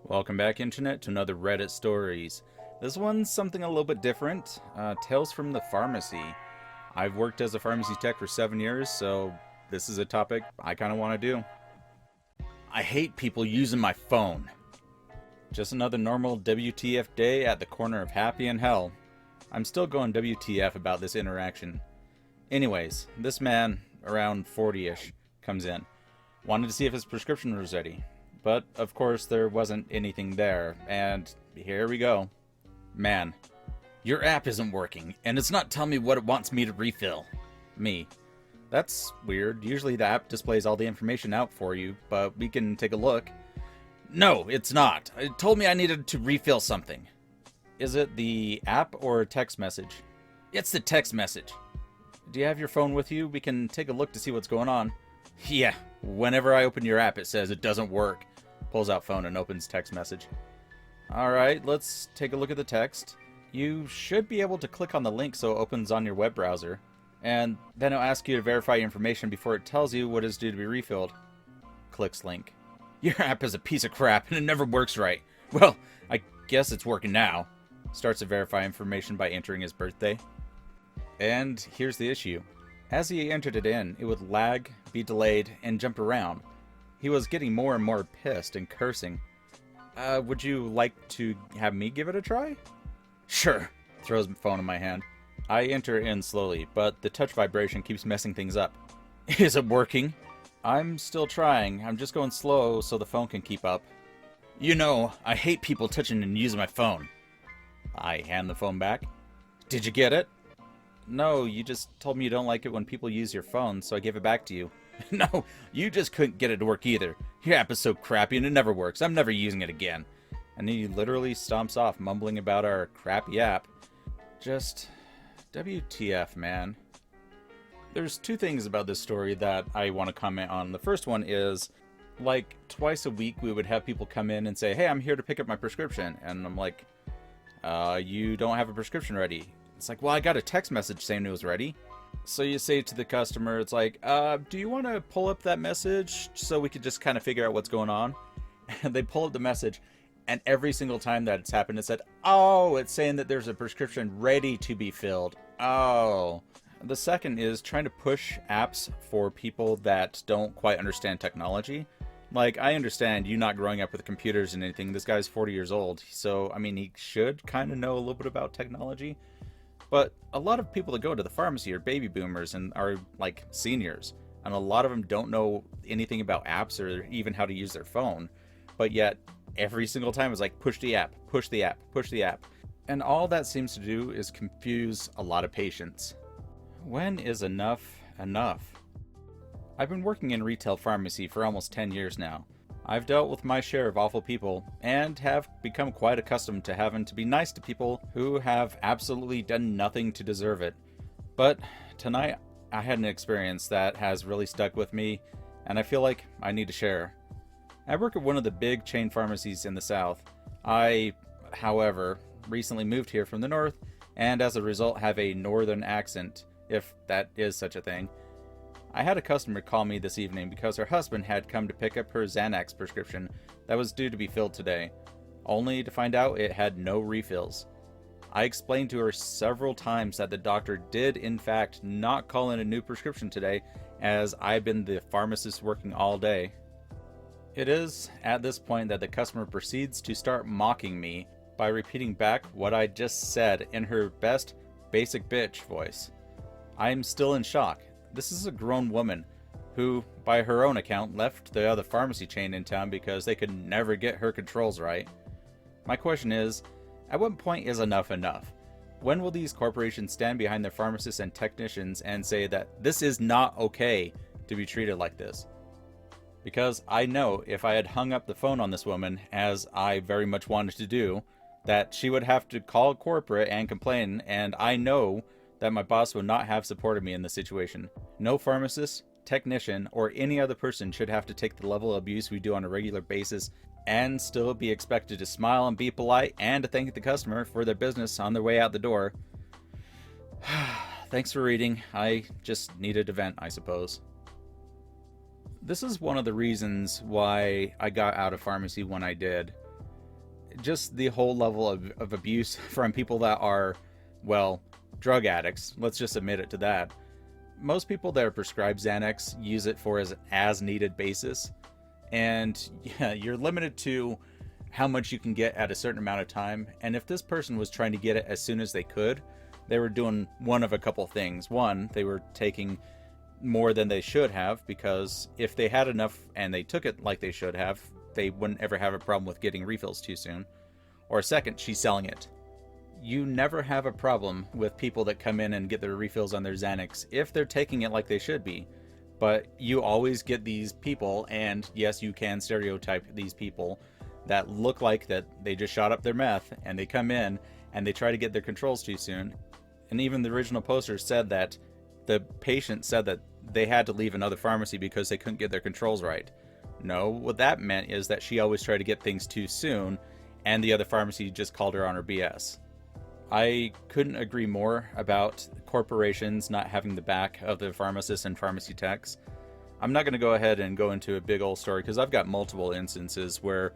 Welcome back, Internet, to another Reddit Stories. This one's something a little bit different. Tales from the Pharmacy. I've worked as a pharmacy tech for 7 years, so this is a topic I kind of want to do. I hate people using my phone. Just another normal WTF day at the corner of happy and hell. I'm still going WTF about this interaction. Anyways, this man, around 40-ish, comes in. Wanted to see if his prescription was ready. But, of course, there wasn't anything there, and here we go. Man, your app isn't working, and it's not telling me what it wants me to refill. Me. That's weird. Usually the app displays all the information out for you, but we can take a look. No, it's not. It told me I needed to refill something. Is it the app or a text message? It's the text message. Do you have your phone with you? We can take a look to see what's going on. Yeah, whenever I open your app, it says it doesn't work. Pulls out phone and opens text message. Alright, let's take a look at the text. You should be able to click on the link so it opens on your web browser. And then it'll ask you to verify your information before it tells you what is due to be refilled. Clicks link. Your app is a piece of crap and it never works right. Well, I guess it's working now. Starts to verify information by entering his birthday. And here's the issue. As he entered it in, it would lag, be delayed, and jump around. He was getting more and more pissed and cursing. Would you like to have me give it a try? Sure. Throws my phone in my hand. I enter in slowly, but the touch vibration keeps messing things up. Is it working? I'm still trying. I'm just going slow so the phone can keep up. You know, I hate people touching and using my phone. I hand the phone back. Did you get it? No, you just told me you don't like it when people use your phone, so I gave it back to you. No, you just couldn't get it to work either. Your app is so crappy and it never works. I'm never using it again. And he literally stomps off, mumbling about our crappy app. Just WTF, man. There's two things about this story that I want to comment on. The first one is, like, twice a week we would have people come in and say, hey, I'm here to pick up my prescription. And I'm like, you don't have a prescription ready. It's like, well, I got a text message saying it was ready. So you say to the customer, it's like, do you want to pull up that message so we could just kind of figure out what's going on? And they pull up the message, and every single time that it's happened, it said, oh, it's saying that there's a prescription ready to be filled. Oh. The second is trying to push apps for people that don't quite understand technology. Like, I understand you not growing up with computers and anything. This guy's 40 years old, so, I mean, he should kind of know a little bit about technology. But a lot of people that go to the pharmacy are baby boomers and are like seniors. And a lot of them don't know anything about apps or even how to use their phone. But yet, every single time it's like, push the app, push the app, push the app. And all that seems to do is confuse a lot of patients. When is enough enough? I've been working in retail pharmacy for almost 10 years now. I've dealt with my share of awful people, and have become quite accustomed to having to be nice to people who have absolutely done nothing to deserve it. But tonight, I had an experience that has really stuck with me, and I feel like I need to share. I work at one of the big chain pharmacies in the South. I, however, recently moved here from the North, and as a result have a northern accent, if that is such a thing. I had a customer call me this evening because her husband had come to pick up her Xanax prescription that was due to be filled today, only to find out it had no refills. I explained to her several times that the doctor did in fact not call in a new prescription today, as I've been the pharmacist working all day. It is at this point that the customer proceeds to start mocking me by repeating back what I just said in her best basic bitch voice. I am still in shock. This is a grown woman who, by her own account, left the other pharmacy chain in town because they could never get her controls right. My question is, at what point is enough enough? When will these corporations stand behind their pharmacists and technicians and say that this is not okay to be treated like this? Because I know if I had hung up the phone on this woman, as I very much wanted to do, that she would have to call corporate and complain, and I know that my boss would not have supported me in this situation. No pharmacist, technician, or any other person should have to take the level of abuse we do on a regular basis and still be expected to smile and be polite and to thank the customer for their business on their way out the door. Thanks for reading. I just needed to vent, I suppose. This is one of the reasons why I got out of pharmacy when I did. just the whole level of abuse from people that are, well, drug addicts. Let's just admit it to that. Most people that are prescribed Xanax use it for as needed basis. And yeah, you're limited to how much you can get at a certain amount of time. And if this person was trying to get it as soon as they could, they were doing one of a couple things. One, they were taking more than they should have, because if they had enough and they took it like they should have, they wouldn't ever have a problem with getting refills too soon. Or second, she's selling it. You never have a problem with people that come in and get their refills on their Xanax if they're taking it like they should be. But you always get these people, and yes, you can stereotype these people that look like that they just shot up their meth, and they come in and they try to get their controls too soon. And even the original poster said that the patient said that they had to leave another pharmacy because they couldn't get their controls right. No, what that meant is that she always tried to get things too soon, and the other pharmacy just called her on her BS. I couldn't agree more about corporations not having the back of the pharmacists and pharmacy techs. I'm not going to go ahead and go into a big old story because I've got multiple instances where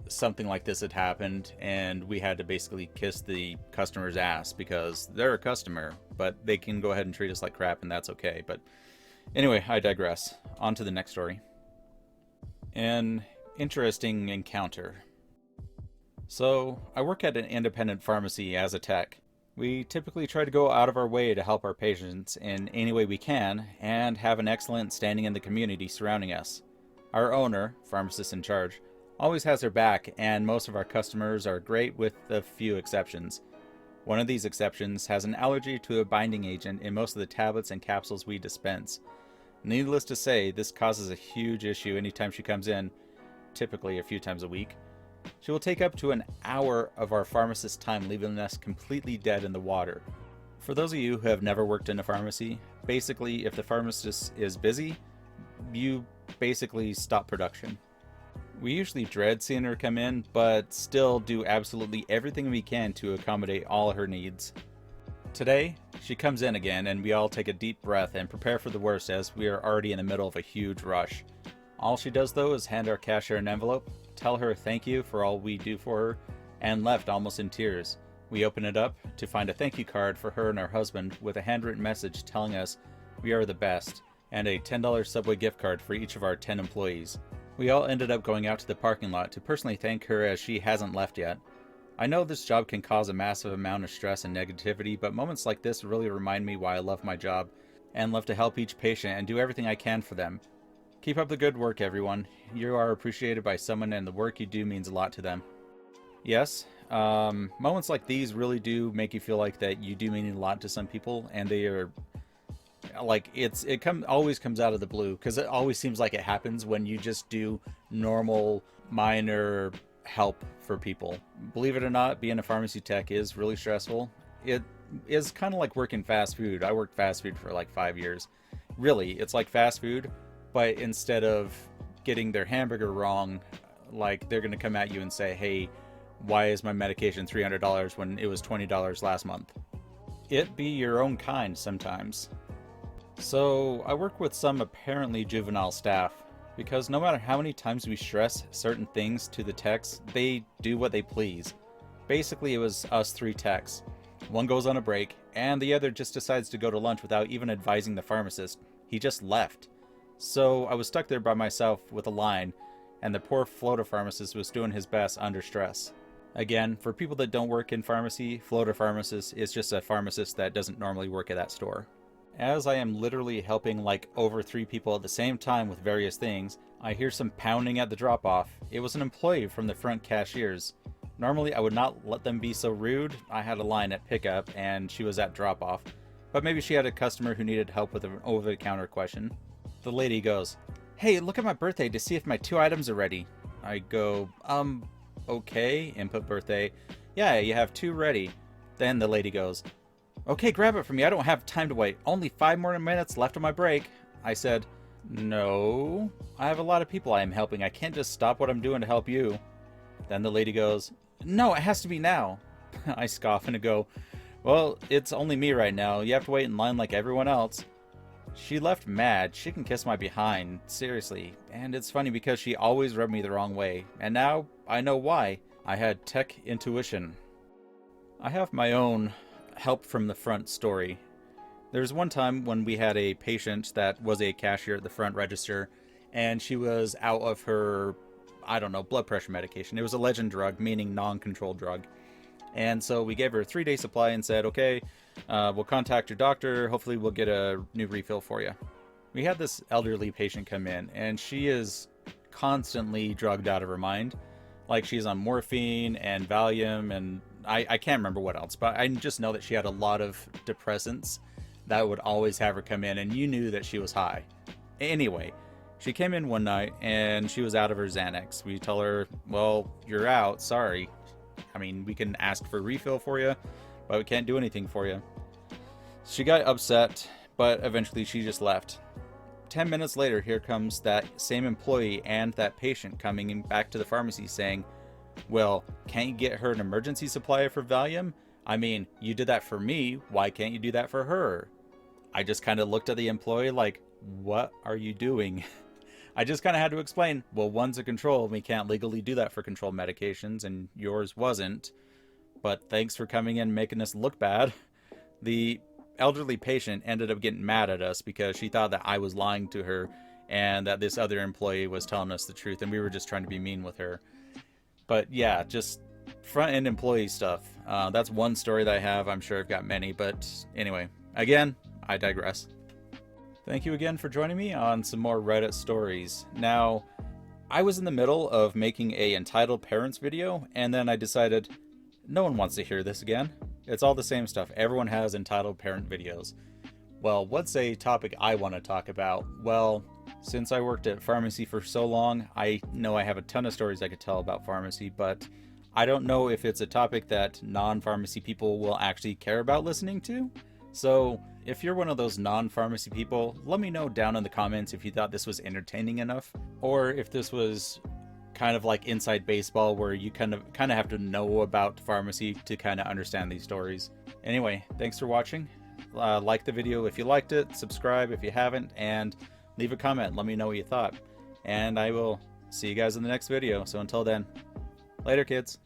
something like this had happened and we had to basically kiss the customer's ass because they're a customer, but they can go ahead and treat us like crap, and that's okay. But anyway, I digress. On to the next story. An interesting encounter. So, I work at an independent pharmacy as a tech. We typically try to go out of our way to help our patients in any way we can and have an excellent standing in the community surrounding us. Our owner, pharmacist in charge, always has her back, and most of our customers are great with a few exceptions. One of these exceptions has an allergy to a binding agent in most of the tablets and capsules we dispense. Needless to say, this causes a huge issue anytime she comes in, typically a few times a week. She will take up to an hour of our pharmacist's time, leaving us completely dead in the water. For those of you who have never worked in a pharmacy, basically if the pharmacist is busy, you basically stop production. We usually dread seeing her come in, but still do absolutely everything we can to accommodate all her needs. Today, she comes in again, and we all take a deep breath and prepare for the worst as we are already in the middle of a huge rush. All she does though is hand our cashier an envelope, tell her thank you for all we do for her, and left almost in tears. We open it up to find a thank you card for her and her husband with a handwritten message telling us we are the best, and a $10 Subway gift card for each of our 10 employees. We all ended up going out to the parking lot to personally thank her as she hasn't left yet. I know this job can cause a massive amount of stress and negativity, but moments like this really remind me why I love my job and love to help each patient and do everything I can for them. Keep up the good work, everyone. You are appreciated by someone, and the work you do means a lot to them. Yes, moments like these really do make you feel like that you do mean a lot to some people, and they are like always comes out of the blue, because it always seems like it happens when you just do normal minor help for people. Believe it or not, being a pharmacy tech is really stressful. It is kind of like working fast food. I worked fast food for like 5 years. Really, it's like fast food, but instead of getting their hamburger wrong, like they're going to come at you and say, hey, why is my medication $300 when it was $20 last month? It be your own kind sometimes. So I work with some apparently juvenile staff, because no matter how many times we stress certain things to the techs, they do what they please. Basically, it was us 3 techs. One goes on a break, and the other just decides to go to lunch without even advising the pharmacist. He just left. So I was stuck there by myself with a line, and the poor floater pharmacist was doing his best under stress. Again, for people that don't work in pharmacy, floater pharmacist is just a pharmacist that doesn't normally work at that store. As I am literally helping like over 3 people at the same time with various things, I hear some pounding at the drop-off. It was an employee from the front cashiers. Normally I would not let them be so rude. I had a line at pickup and she was at drop-off. But maybe she had a customer who needed help with an over-the-counter question. The lady goes, "Hey, look at my birthday to see if my 2 items are ready." I go, okay, input birthday. "Yeah, you have 2 ready." Then the lady goes, "Okay, grab it for me. I don't have time to wait. Only 5 more minutes left on my break." I said, "No, I have a lot of people I am helping. I can't just stop what I'm doing to help you." Then the lady goes, "No, it has to be now." I scoff and go, "Well, it's only me right now. You have to wait in line like everyone else." She left mad. She can kiss my behind, seriously. And it's funny because she always rubbed me the wrong way. And now I know why. I had tech intuition. I have my own help from the front story. There's one time when we had a patient that was a cashier at the front register, and she was out of her, I don't know, blood pressure medication. It was a legend drug, meaning non-controlled drug. And so we gave her a 3-day supply and said, okay, we'll contact your doctor. Hopefully we'll get a new refill for you. We had this elderly patient come in, and she is constantly drugged out of her mind. Like, she's on morphine and Valium, and I can't remember what else, but I just know that she had a lot of depressants that would always have her come in, and you knew that she was high. Anyway, she came in one night, and she was out of her Xanax. We tell her, well, you're out, sorry. I mean, we can ask for a refill for you, but we can't do anything for you. She got upset, but eventually she just left. 10 minutes later, here comes that same employee and that patient coming back to the pharmacy saying, well, can't you get her an emergency supply for Valium? I mean, you did that for me, why can't you do that for her? I just kind of looked at the employee like, what are you doing? I just kind of had to explain, well, one's a control, we can't legally do that for controlled medications, and yours wasn't. But thanks for coming in and making us look bad. The elderly patient ended up getting mad at us because she thought that I was lying to her and that this other employee was telling us the truth, and we were just trying to be mean with her. But yeah, just front-end employee stuff. That's one story that I have. I'm sure I've got many, but anyway, again, I digress. Thank you again for joining me on some more Reddit stories. Now, I was in the middle of making a entitled parents video, and then I decided no one wants to hear this again. It's all the same stuff. Everyone has entitled parent videos. Well, what's a topic I want to talk about? Well, since I worked at pharmacy for so long, I know I have a ton of stories I could tell about pharmacy, but I don't know if it's a topic that non-pharmacy people will actually care about listening to. So if you're one of those non-pharmacy people, let me know down in the comments if you thought this was entertaining enough, or if this was kind of like inside baseball where you kind of have to know about pharmacy to kind of understand these stories. Anyway, thanks for watching. Like the video if you liked it, subscribe if you haven't, and leave a comment. Let me know what you thought. And I will see you guys in the next video. So until then, later kids.